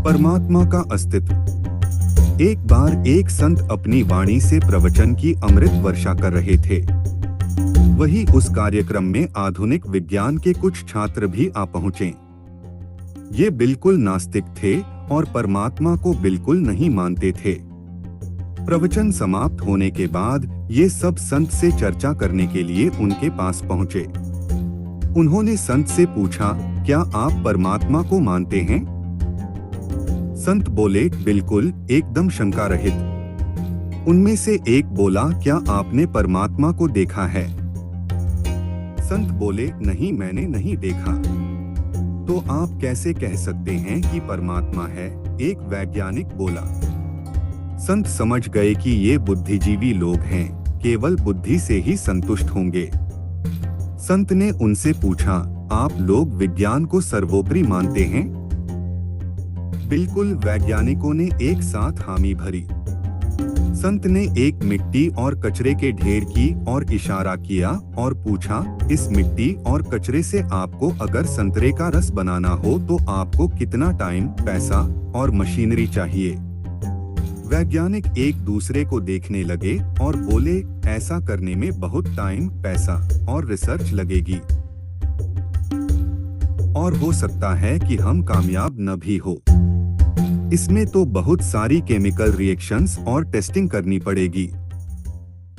परमात्मा का अस्तित्व। एक बार एक संत अपनी वाणी से प्रवचन की अमृत वर्षा कर रहे थे। वही उस कार्यक्रम में आधुनिक विज्ञान के कुछ छात्र भी आ पहुंचे। ये बिल्कुल नास्तिक थे और परमात्मा को बिल्कुल नहीं मानते थे। प्रवचन समाप्त होने के बाद ये सब संत से चर्चा करने के लिए उनके पास पहुंचे। उन्होंने संत से पूछा, क्या आप परमात्मा को मानते हैं? संत बोले, बिल्कुल, एकदम शंका रहित। उनमें से एक बोला, क्या आपने परमात्मा को देखा है? संत बोले, नहीं, मैंने नहीं देखा। तो आप कैसे कह सकते हैं कि परमात्मा है? एक वैज्ञानिक बोला। संत समझ गए कि ये बुद्धिजीवी लोग हैं, केवल बुद्धि से ही संतुष्ट होंगे। संत ने उनसे पूछा, आप लोग विज्ञान को सर्वोपरि मानते हैं? बिल्कुल, वैज्ञानिकों ने एक साथ हामी भरी। संत ने एक मिट्टी और कचरे के ढेर की और इशारा किया और पूछा, इस मिट्टी और कचरे से आपको अगर संतरे का रस बनाना हो तो आपको कितना टाइम, पैसा और मशीनरी चाहिए? वैज्ञानिक एक दूसरे को देखने लगे और बोले, ऐसा करने में बहुत टाइम, पैसा और रिसर्च लगेगी और हो सकता है कि हम कामयाब न भी हो। इसमें तो बहुत सारी केमिकल रिएक्शंस और टेस्टिंग करनी पड़ेगी।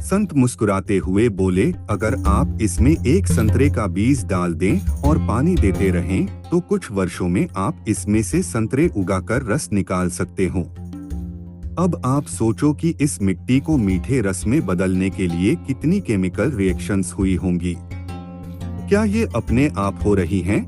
संत मुस्कुराते हुए बोले, अगर आप इसमें एक संतरे का बीज डाल दें और पानी देते रहें तो कुछ वर्षों में आप इसमें से संतरे उगाकर रस निकाल सकते हो। अब आप सोचो कि इस मिट्टी को मीठे रस में बदलने के लिए कितनी केमिकल रिएक्शंस हुई होंगी। क्या ये अपने आप हो रही हैं?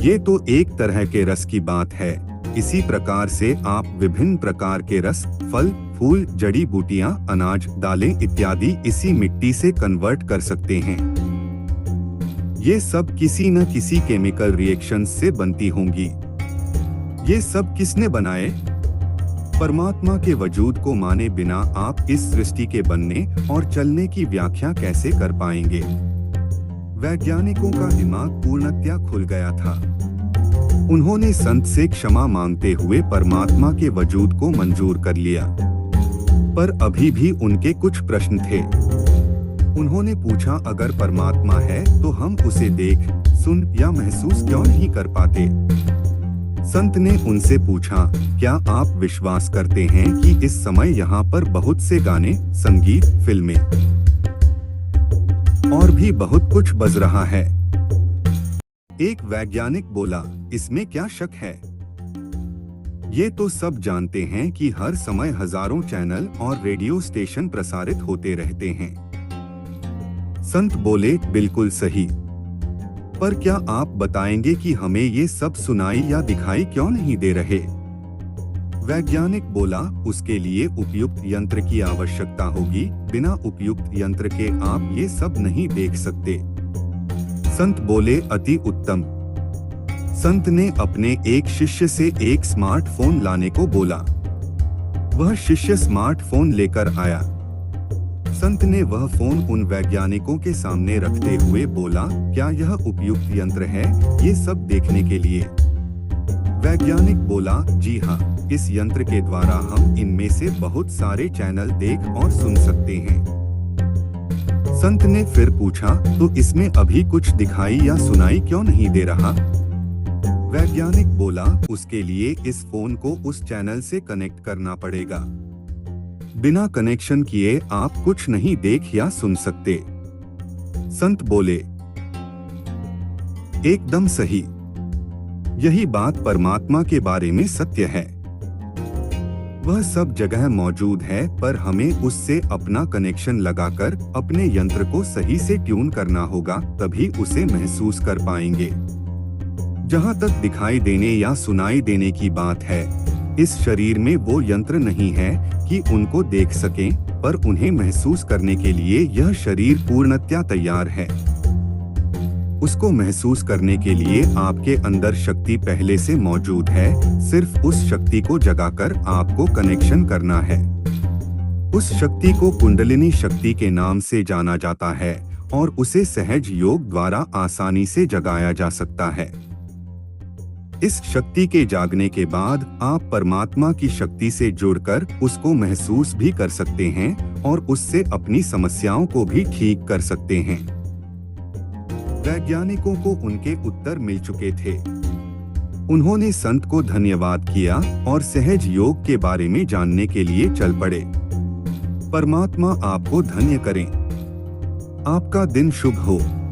ये तो एक तरह के रस की बात है। इसी प्रकार से आप विभिन्न प्रकार के रस, फल, फूल, जड़ी बूटियां, अनाज, दालें इत्यादि इसी मिट्टी से कन्वर्ट कर सकते हैं। ये सब किसी न किसी केमिकल रिएक्शन से बनती होंगी। ये सब किसने बनाए? परमात्मा के वजूद को माने बिना आप इस सृष्टि के बनने और चलने की व्याख्या कैसे कर पाएंगे? वैज्ञानिकों का दिमाग पूर्णतया खुल गया था। उन्होंने संत से क्षमा मांगते हुए परमात्मा के वजूद को मंजूर कर लिया, पर अभी भी उनके कुछ प्रश्न थे। उन्होंने पूछा, अगर परमात्मा है तो हम उसे देख, सुन या महसूस क्यों नहीं कर पाते? संत ने उनसे पूछा, क्या आप विश्वास करते हैं कि इस समय यहाँ पर बहुत से गाने, संगीत, फिल्में और भी बहुत कुछ बज रहा है? एक वैज्ञानिक बोला, इसमें क्या शक है? ये तो सब जानते हैं कि हर समय हजारों चैनल और रेडियो स्टेशन प्रसारित होते रहते हैं। संत बोले, बिल्कुल सही। पर क्या आप बताएंगे कि हमें ये सब सुनाई या दिखाई क्यों नहीं दे रहे? वैज्ञानिक बोला, उसके लिए उपयुक्त यंत्र की आवश्यकता होगी। बिना उपयुक्त यंत्र के आप ये सब नहीं देख सकते। संत बोले, अति उत्तम। संत ने अपने एक शिष्य से एक स्मार्टफोन लाने को बोला। वह शिष्य स्मार्टफोन लेकर आया। संत ने वह फोन उन वैज्ञानिकों के सामने रखते हुए बोला, क्या यह उपयुक्त यंत्र है ये सब देखने के लिए? वैज्ञानिक बोला, जी हाँ, इस यंत्र के द्वारा हम इनमें से बहुत सारे चैनल देख और सुन सकते हैं। संत ने फिर पूछा, तो इसमें अभी कुछ दिखाई या सुनाई क्यों नहीं दे रहा? वैज्ञानिक बोला, उसके लिए इस फोन को उस चैनल से कनेक्ट करना पड़ेगा। बिना कनेक्शन किए आप कुछ नहीं देख या सुन सकते। संत बोले, एकदम सही। यही बात परमात्मा के बारे में सत्य है। वह सब जगह मौजूद है, पर हमें उससे अपना कनेक्शन लगाकर अपने यंत्र को सही से ट्यून करना होगा, तभी उसे महसूस कर पाएंगे। जहाँ तक दिखाई देने या सुनाई देने की बात है, इस शरीर में वो यंत्र नहीं है कि उनको देख सकें, पर उन्हें महसूस करने के लिए यह शरीर पूर्णतया तैयार है। उसको महसूस करने के लिए आपके अंदर शक्ति पहले से मौजूद है, सिर्फ उस शक्ति को जगाकर आपको कनेक्शन करना है। उस शक्ति को कुंडलिनी शक्ति के नाम से जाना जाता है और उसे सहज योग द्वारा आसानी से जगाया जा सकता है। इस शक्ति के जागने के बाद आप परमात्मा की शक्ति से जुड़कर उसको महसूस भी कर सकते हैं और उससे अपनी समस्याओं को भी ठीक कर सकते हैं। वैज्ञानिकों को उनके उत्तर मिल चुके थे। उन्होंने संत को धन्यवाद किया और सहज योग के बारे में जानने के लिए चल पड़े। परमात्मा आपको धन्य करें। आपका दिन शुभ हो।